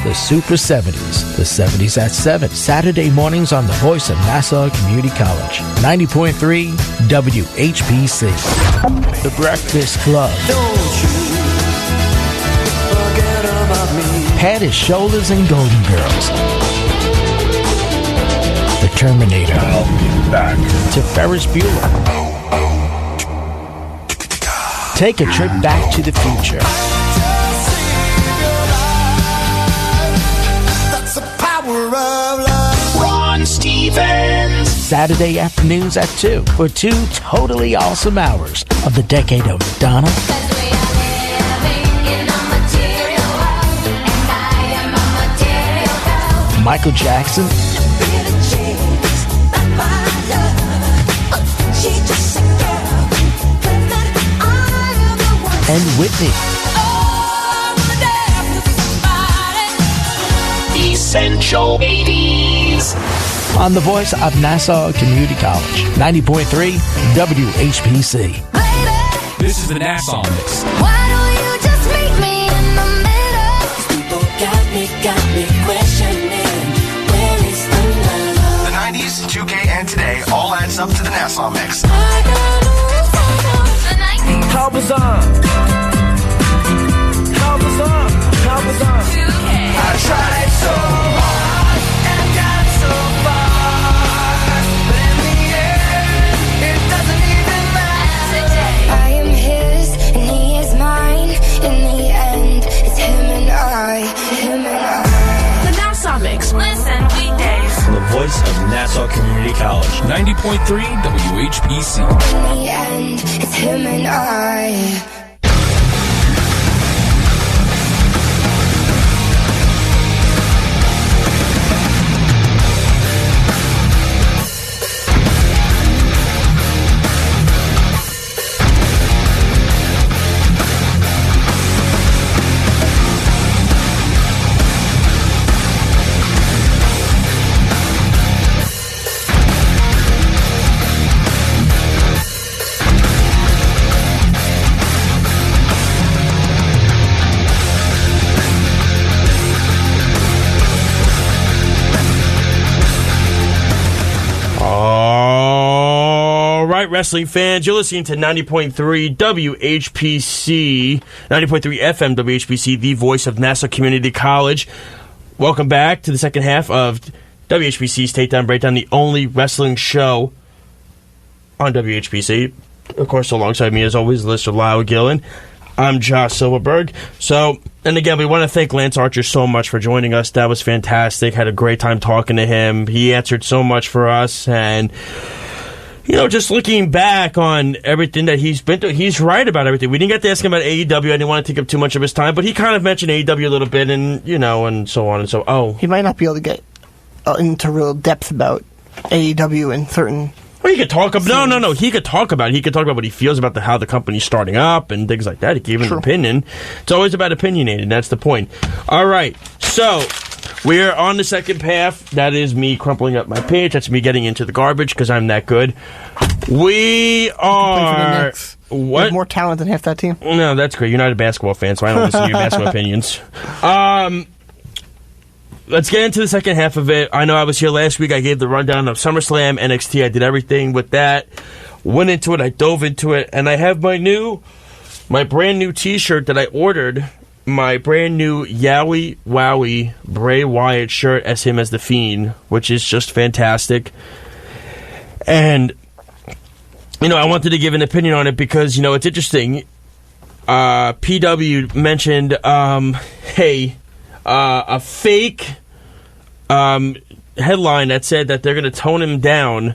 The Super 70s. The 70s at 7. Saturday mornings on the voice of Nassau Community College. 90.3 WHPC. The Breakfast Club. Don't you forget about me. Head, His Shoulders, and Golden Girls. The Terminator. I'll be back. To Ferris Bueller. Take a trip back to the future. That's the power of love. Ron Stevens. Saturday afternoons at 2 for 2 totally awesome hours of the decade of Madonna, Michael Jackson, and Whitney. Essential 80s. On the voice of Nassau Community College, 90.3 WHPC. This is the Nassau Mix. Why don't you just meet me in the middle? People got me questioning. Where is the love? The 90s, 2K, and today all adds up to the Nassau Mix. I got the 90s. Help us on. Help us on. Help us on. 2K. I tried so hard and got so far, but in the end, it doesn't even matter. I am his and he is mine. In the end, it's him and I. Him and I. The Nassau Mix. Listen weekdays. On the voice of Nassau Community College, 90.3 WHPC. In the end, it's him and I. Wrestling fans, you're listening to 90.3 WHPC, 90.3 FM WHPC, the voice of Nassau Community College. Welcome back to the second half of WHPC's Takedown Breakdown, the only wrestling show on WHPC. Of course, alongside me, as always, Lister Lyle Gillen. I'm Josh Silverberg. So, and again, we want to thank Lance Archer so much for joining us. That was fantastic. Had a great time talking to him. He answered so much for us, and you know, just looking back on everything that he's been through, he's right about everything. We didn't get to ask him about AEW. I didn't want to take up too much of his time, but he kind of mentioned AEW a little bit, and you know, and so on and so. Oh, He might not be able to get into real depth about AEW and certain. well, he could talk about no. He could talk about it. He could talk about what he feels about how the company's starting up and things like that. He gave an opinion. It's always about opinionated. That's the point. All right, so we're on the second half. That is me crumpling up my page. That's me getting into the garbage because I'm that good. We are What? Have more talent than half that team. No, that's great. You're not a basketball fan, so I don't listen to your basketball opinions. let's get into the second half of it. I know I was here last week. I gave the rundown of SummerSlam, NXT. I did everything with that. Went into it. I dove into it. And I have my brand new T-shirt that I ordered. My brand new Yowie Wowie Bray Wyatt shirt as him as the Fiend, which is just fantastic. And, I wanted to give an opinion on it because, it's interesting. PW mentioned, a fake headline that said that they're going to tone him down.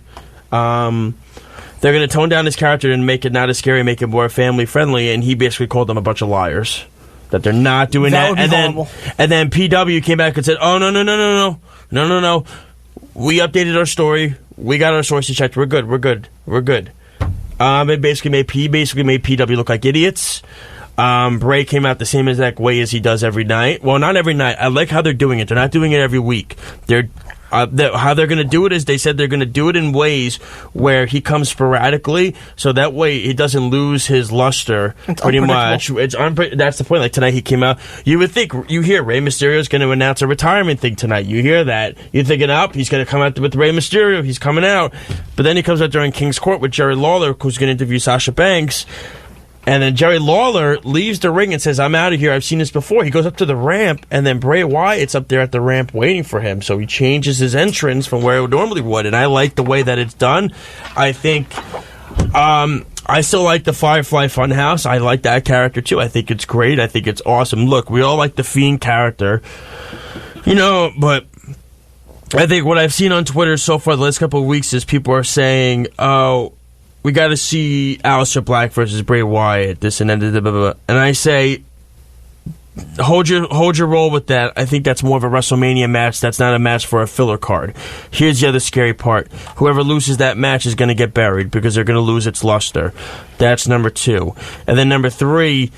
They're going to tone down his character and make it not as scary, make it more family-friendly, and he basically called them a bunch of liars. That they're not doing that. Would be horrible. And then PW came back and said, oh, no. We updated our story. We got our sources checked. We're good. It basically made PW look like idiots. Bray came out the same exact way as he does every night. Well, not every night. I like how they're doing it. They're not doing it every week. How they're going to do it is they said they're going to do it in ways where he comes sporadically, so that way he doesn't lose his luster. It's pretty much. That's the point. Like tonight, he came out. You would think you hear Rey Mysterio is going to announce a retirement thing tonight. You hear that. You're thinking, he's going to come out with Rey Mysterio. He's coming out, but then he comes out during King's Court with Jerry Lawler, who's going to interview Sasha Banks. And then Jerry Lawler leaves the ring and says, I'm out of here. I've seen this before. He goes up to the ramp, and then Bray Wyatt's up there at the ramp waiting for him. So he changes his entrance from where it normally would. And I like the way that it's done. I think I still like the Firefly Funhouse. I like that character, too. I think it's great. I think it's awesome. Look, we all like the Fiend character. But I think what I've seen on Twitter so far the last couple of weeks is people are saying, we got to see Aleister Black versus Bray Wyatt, this and that, blah, blah, blah. And I say, hold your roll with that. I think that's more of a WrestleMania match. That's not a match for a filler card. Here's the other scary part. Whoever loses that match is going to get buried because they're going to lose its luster. That's number 2. And then number 3,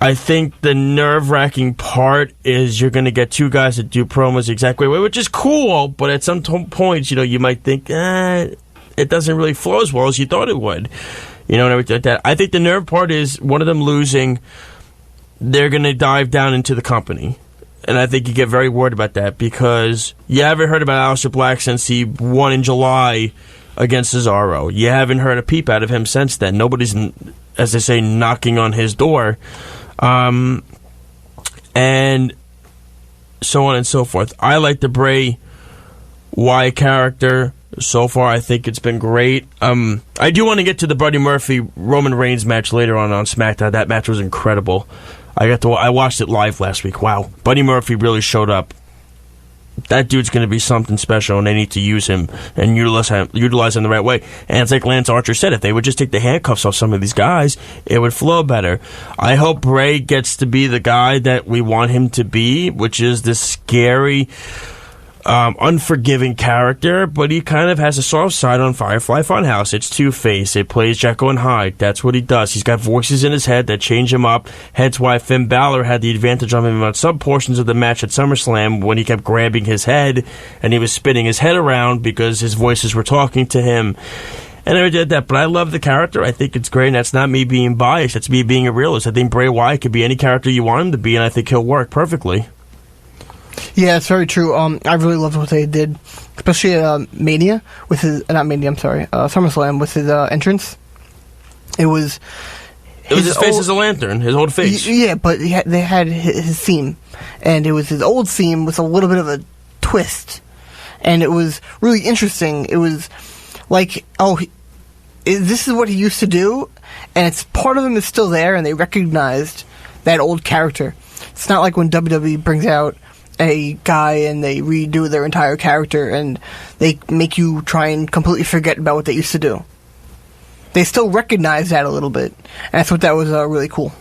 I think the nerve-wracking part is you're going to get 2 guys that do promos the exact way, which is cool, but at some points, you might think, it doesn't really flow as well as you thought it would. And everything like that. I think the nerve part is one of them losing, they're going to dive down into the company. And I think you get very worried about that because you haven't heard about Aleister Black since he won in July against Cesaro. You haven't heard a peep out of him since then. Nobody's, as they say, knocking on his door. And so on and so forth. I like the Bray Wyatt character. So far, I think it's been great. I do want to get to the Buddy Murphy-Roman Reigns match later on SmackDown. That match was incredible. I watched it live last week. Wow. Buddy Murphy really showed up. That dude's going to be something special, and they need to use him and utilize him the right way. And it's like Lance Archer said, if they would just take the handcuffs off some of these guys, it would flow better. I hope Bray gets to be the guy that we want him to be, which is this scary, unforgiving character, but he kind of has a soft side on Firefly Funhouse. It's Two-Face. It plays Jekyll and Hyde. That's what he does. He's got voices in his head that change him up. Hence why Finn Balor had the advantage on him on some portions of the match at SummerSlam when he kept grabbing his head and he was spinning his head around because his voices were talking to him. And I did that, but I love the character. I think it's great, and that's not me being biased. That's me being a realist. I think Bray Wyatt could be any character you want him to be, and I think he'll work perfectly. Yeah, it's very true. I really loved what they did, especially at Mania with his SummerSlam with his entrance. It was his face as a lantern, his old face. Yeah, but they had his theme, and it was his old theme with a little bit of a twist, and it was really interesting. It was like, this is what he used to do, and it's part of him is still there, and they recognized that old character. It's not like when WWE brings out a guy and they redo their entire character and they make you try and completely forget about what they used to do. They still recognize that a little bit, and I thought that was really cool.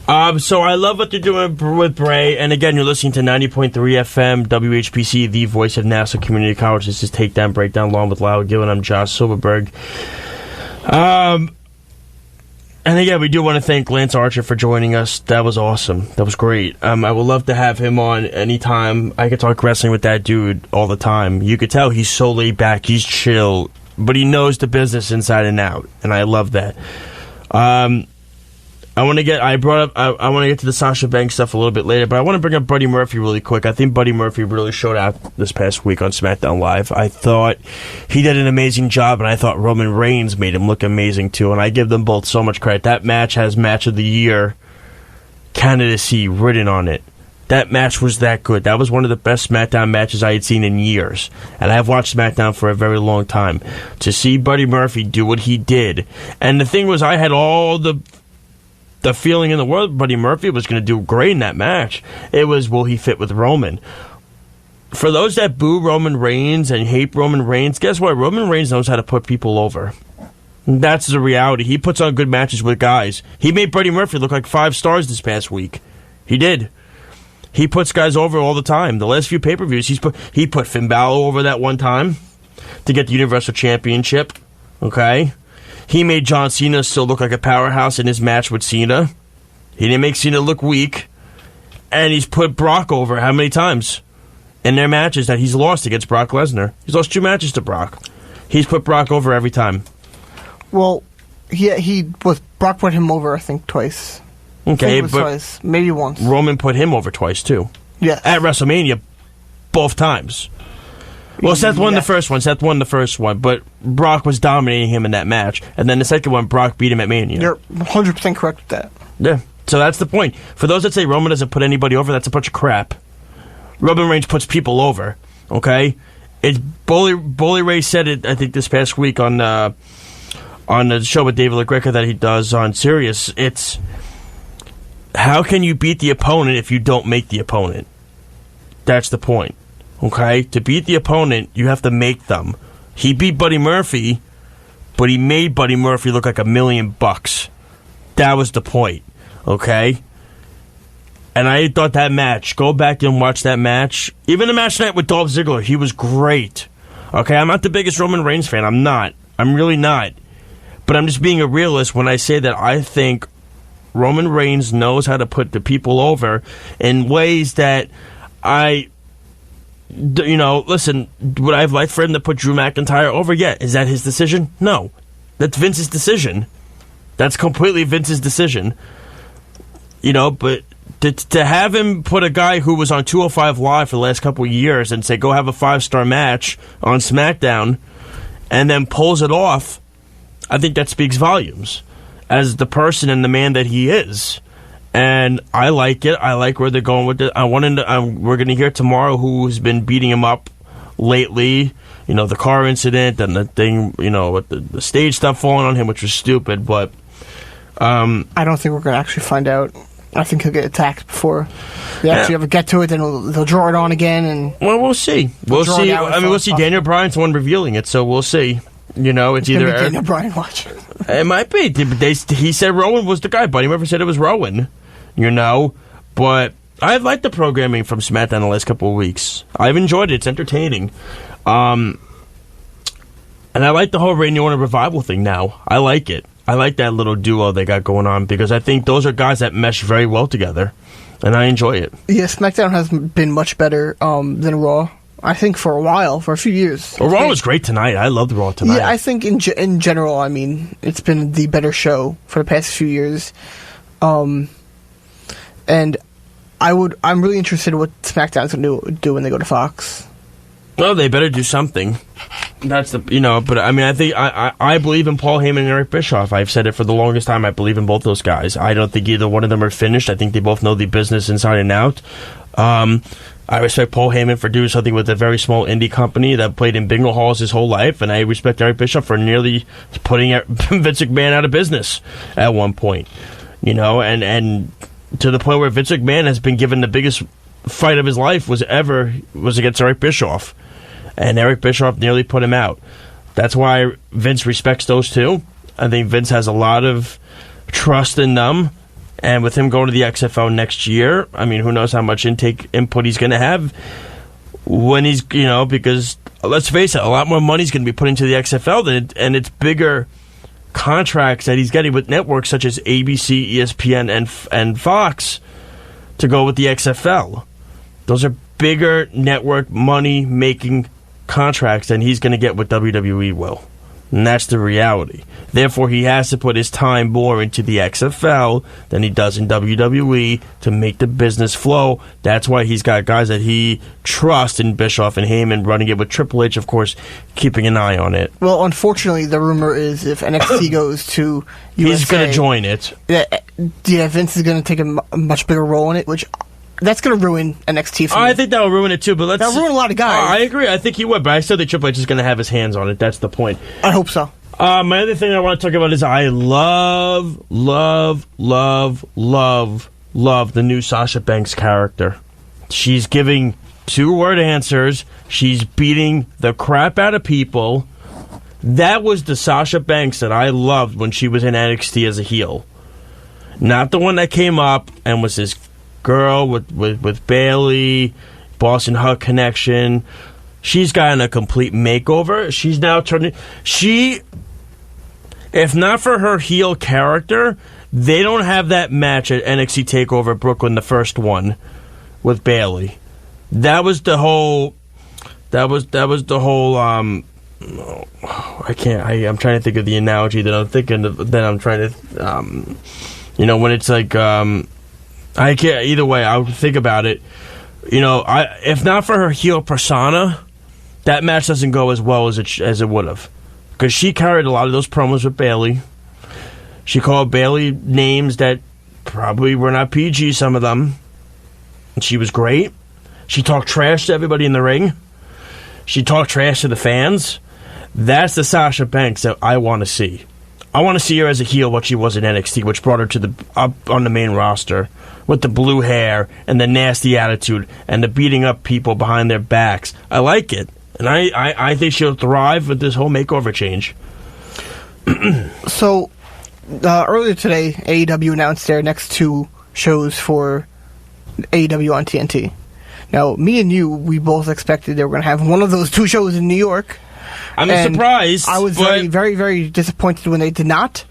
So I love what they're doing with Bray, and again, you're listening to 90.3 FM, WHPC, the voice of Nassau Community College. This is Takedown, Breakdown, along with Lyle Gill, and I'm Josh Silverberg. And again, we do want to thank Lance Archer for joining us. That was awesome. That was great. I would love to have him on anytime. I could talk wrestling with that dude all the time. You could tell he's so laid back, he's chill, but he knows the business inside and out, and I love that. I want to get to the Sasha Banks stuff a little bit later, but I want to bring up Buddy Murphy really quick. I think Buddy Murphy really showed out this past week on SmackDown Live. I thought he did an amazing job, and I thought Roman Reigns made him look amazing too, and I give them both so much credit. That match has Match of the Year candidacy written on it. That match was that good. That was one of the best SmackDown matches I had seen in years. And I've watched SmackDown for a very long time. To see Buddy Murphy do what he did. And the thing was, I had all the feeling in the world Buddy Murphy was going to do great in that match. It was, will he fit with Roman? For those that boo Roman Reigns and hate Roman Reigns, guess what? Roman Reigns knows how to put people over. That's the reality. He puts on good matches with guys. He made Buddy Murphy look like 5 stars this past week. He did. He puts guys over all the time. The last few pay-per-views, he put Finn Balor over that one time to get the Universal Championship. Okay? He made John Cena still look like a powerhouse in his match with Cena. He didn't make Cena look weak. And he's put Brock over how many times in their matches that he's lost against Brock Lesnar? He's lost 2 matches to Brock. He's put Brock over every time. Well, Brock put him over, I think, twice. Okay, but twice, maybe once. Roman put him over twice, too. Yeah. At WrestleMania, both times. Well, Seth won the first one. But Brock was dominating him in that match. And then the second one, Brock beat him at Mania. You're 100% correct with that. Yeah. So that's the point. For those that say Roman doesn't put anybody over, that's a bunch of crap. Roman Reigns puts people over, okay? It's Bully Ray said it, I think, this past week on the show with David LaGreca that he does on Sirius. It's, how can you beat the opponent if you don't make the opponent? That's the point. Okay? To beat the opponent, you have to make them. He beat Buddy Murphy, but he made Buddy Murphy look like $1 million. That was the point. Okay? And I thought that match, go back and watch that match. Even the match tonight with Dolph Ziggler, he was great. Okay? I'm not the biggest Roman Reigns fan. I'm not. I'm really not. But I'm just being a realist when I say that I think Roman Reigns knows how to put the people over in ways that listen, would I have liked for him to put Drew McIntyre over? Yeah. Is that his decision? No. That's Vince's decision. That's completely Vince's decision. But to have him put a guy who was on 205 Live for the last couple of years and say, go have a 5-star match on SmackDown, and then pulls it off, I think that speaks volumes as the person and the man that he is. And I like it. I like where they're going with it. We're going to hear tomorrow who's been beating him up lately. The car incident and the thing, with the stage stuff falling on him, which was stupid. But I don't think we're going to actually find out. I think he'll get attacked before they actually ever get to it. Then they'll draw it on again. And we'll see. We'll see. We'll see. Daniel Bryan's the one revealing it, so we'll see. It's either Daniel Bryan watching. It might be. He said Rowan was the guy. Buddy Murphy said it was Rowan. But I've liked the programming from SmackDown the last couple of weeks. I've enjoyed it. It's entertaining. And I like the whole Randy Orton revival thing now. I like it. I like that little duo they got going on because I think those are guys that mesh very well together. And I enjoy it. Yeah, SmackDown has been much better than Raw. I think for a while, for a few years. Well, Raw was great tonight. I loved Raw tonight. Yeah, I think in general, it's been the better show for the past few years. And I'm really interested in what SmackDown's going to do when they go to Fox. Well, they better do something. That's but I think I believe in Paul Heyman and Eric Bischoff. I've said it for the longest time. I believe in both those guys. I don't think either one of them are finished. I think they both know the business inside and out. I respect Paul Heyman for doing something with a very small indie company that played in bingo halls his whole life, and I respect Eric Bischoff for nearly putting Vince McMahon out of business at one point. And to the point where Vince McMahon has been given the biggest fight of his life was against Eric Bischoff. And Eric Bischoff nearly put him out. That's why Vince respects those two. I think Vince has a lot of trust in them. And with him going to the XFL next year, who knows how much input he's going to have when he's, because let's face it, a lot more money is going to be put into the XFL and it's bigger contracts that he's getting with networks such as ABC, ESPN, and Fox to go with the XFL. Those are bigger network money-making contracts than he's going to get with WWE will. And that's the reality. Therefore, he has to put his time more into the XFL than he does in WWE to make the business flow. That's why he's got guys that he trusts in Bischoff and Heyman running it with Triple H, of course, keeping an eye on it. Well, unfortunately, the rumor is if NXT goes to USA, He's going to join it. Yeah, Vince is going to take a much bigger role in it, which that's going to ruin NXT for me. I think that'll ruin it too, but That'll ruin a lot of guys. I agree. I think he would, but I still think Triple H is going to have his hands on it. That's the point. I hope so. My other thing I want to talk about is I love the new Sasha Banks character. She's giving 2-word answers. She's beating the crap out of people. That was the Sasha Banks that I loved when she was in NXT as a heel. Not the one that came up and was this girl with Bayley, Boston Hug connection. She's gotten a complete makeover. She's now turning... If not for her heel character, they don't have that match at NXT TakeOver Brooklyn, the first one, with Bayley. That was the whole... I'm trying to think of the analogy that I'm thinking of, that I'm trying to... when it's like... I can't... Either way, I'll think about it. If not for her heel persona, that match doesn't go as well as it would have. Because she carried a lot of those promos with Bayley. She called Bayley names that probably were not PG, some of them. And she was great. She talked trash to everybody in the ring. She talked trash to the fans. That's the Sasha Banks that I want to see. I want to see her as a heel, what she was in NXT, which brought her to up on the main roster with the blue hair and the nasty attitude and the beating up people behind their backs. I like it. And I think she'll thrive with this whole makeover change. So, earlier today, AEW announced their next 2 shows for AEW on TNT. Now, me and you, we both expected they were going to have one of those 2 shows in New York. I'm surprised. I was very, very, very disappointed when they did not.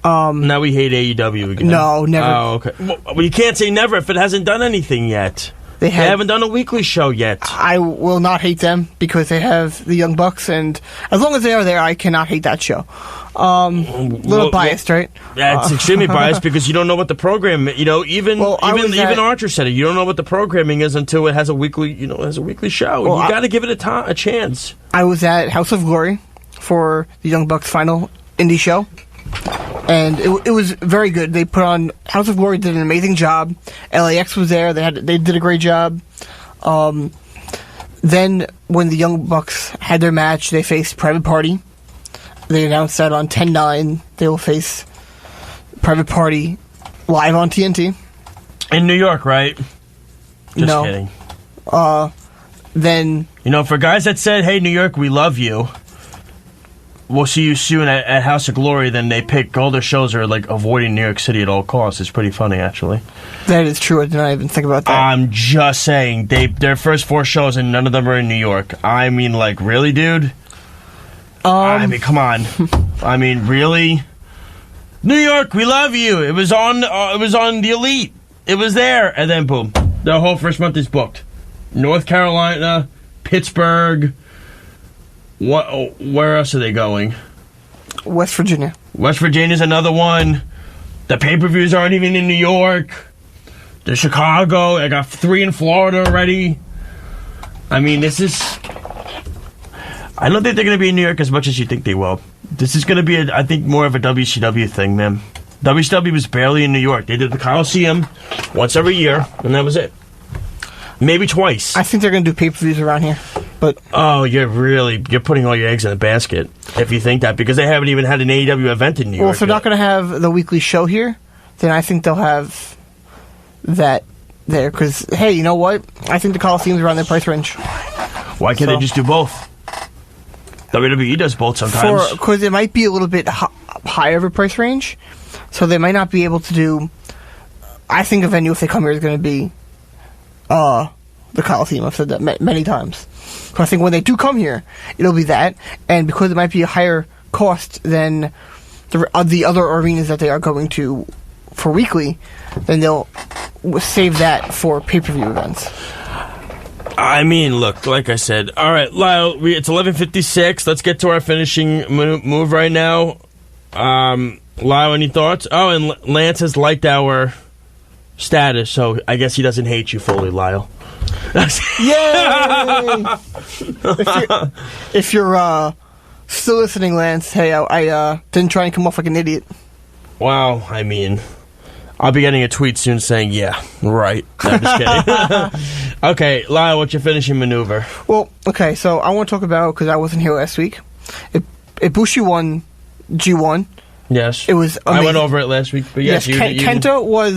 Now we hate AEW again. No, never. Oh, okay. Well, you can't say never if it hasn't done anything yet. They haven't done a weekly show yet. I will not hate them because they have the Young Bucks, and as long as they are there, I cannot hate that show. Biased, right? Yeah, it's extremely biased because you don't know what the program. Even Archer said it. You don't know what the programming is until it has a weekly. Has a weekly show. Well, you got to give it a chance. I was at House of Glory for the Young Bucks final indie show. And it was very good. They put on... House of Glory did an amazing job. LAX was there. They did a great job. Then, when the Young Bucks had their match, they faced Private Party. They announced that on 10/9 they will face Private Party live on TNT. In New York, right? Just kidding. Then... for guys that said, hey, New York, we love you... We'll see you soon at House of Glory. Then they pick all their shows are like avoiding New York City at all costs. It's pretty funny, actually. That is true. I did not even think about that. I'm just saying their first 4 shows and none of them are in New York. I mean, like, really, dude? I mean, come on. I mean, really? New York, we love you. It was on the Elite. It was there, and then boom, the whole first month is booked. North Carolina, Pittsburgh. Where else are they going? West Virginia. West Virginia's another one. The pay-per-views aren't even in New York. The Chicago. I got 3 in Florida already. I mean, this is... I don't think they're going to be in New York as much as you think they will. This is going to be, I think, more of a WCW thing, man. WCW was barely in New York. They did the Coliseum once every year, and that was it. Maybe twice. I think they're going to do pay-per-views around here. But you're putting all your eggs in a basket if you think that, because they haven't even had an AEW event in New York. Well, if they're not going to have the weekly show here, then I think they'll have that there. Because, hey, you know what? I think the Coliseum's around their price range. Why can't they just do both? WWE does both sometimes. Because it might be a little bit higher of a price range, so they might not be able to do... I think a venue, if they come here, is going to be the Coliseum. I've said that many times. So I think when they do come here, it'll be that, and because it might be a higher cost than the other arenas that they are going to for weekly, then they'll save that for pay-per-view events. I mean, look, like I said. All right, Lyle, it's 11:56. Let's get to our finishing move right now. Lyle, any thoughts? Oh, and Lance has liked our status, so I guess he doesn't hate you fully, Lyle. Yay! If you're still listening, Lance, hey, I didn't try and come off like an idiot. Well, I mean, I'll be getting a tweet soon saying, yeah, right. No, I'm just kidding. Okay, Lyle, what's your finishing maneuver? Well, okay, so I want to talk about, because I wasn't here last week, Ibushi won G1. Yes. It was amazing. I went over it last week, but yes. Kento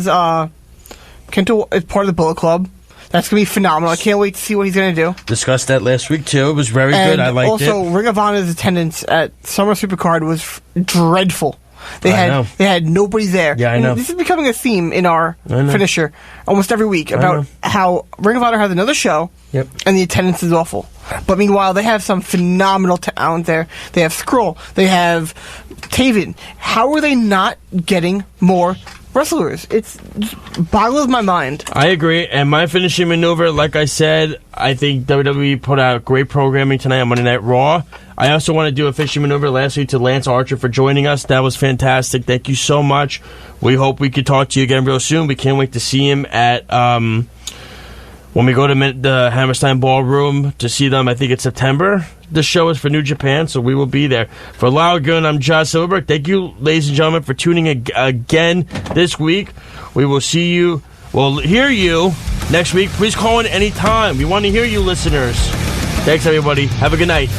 is part of the Bullet Club. That's going to be phenomenal. I can't wait to see what he's going to do. Discussed that last week, too. It was very good. I liked it. Also, Ring of Honor's attendance at Summer Supercard was dreadful. They had nobody there. Yeah, I know. This is becoming a theme in our finisher almost every week about how Ring of Honor has another show and the attendance is awful. But meanwhile, they have some phenomenal talent there. They have Skrull. They have Taven. How are they not getting more wrestlers? It boggles my mind. I agree. And my finishing maneuver, like I said, I think WWE put out great programming tonight on Monday Night Raw. I also want to do a finishing maneuver lastly to Lance Archer for joining us. That was fantastic. Thank you so much. We hope we could talk to you again real soon. We can't wait to see him at when we go to the Hammerstein Ballroom to see them. I think it's September. The show is for New Japan, so we will be there. For Lyle Gunn, I'm Josh Silverberg. Thank you, ladies and gentlemen, for tuning in again this week. We will see you, hear you next week. Please call in anytime. We want to hear you, listeners. Thanks, everybody. Have a good night.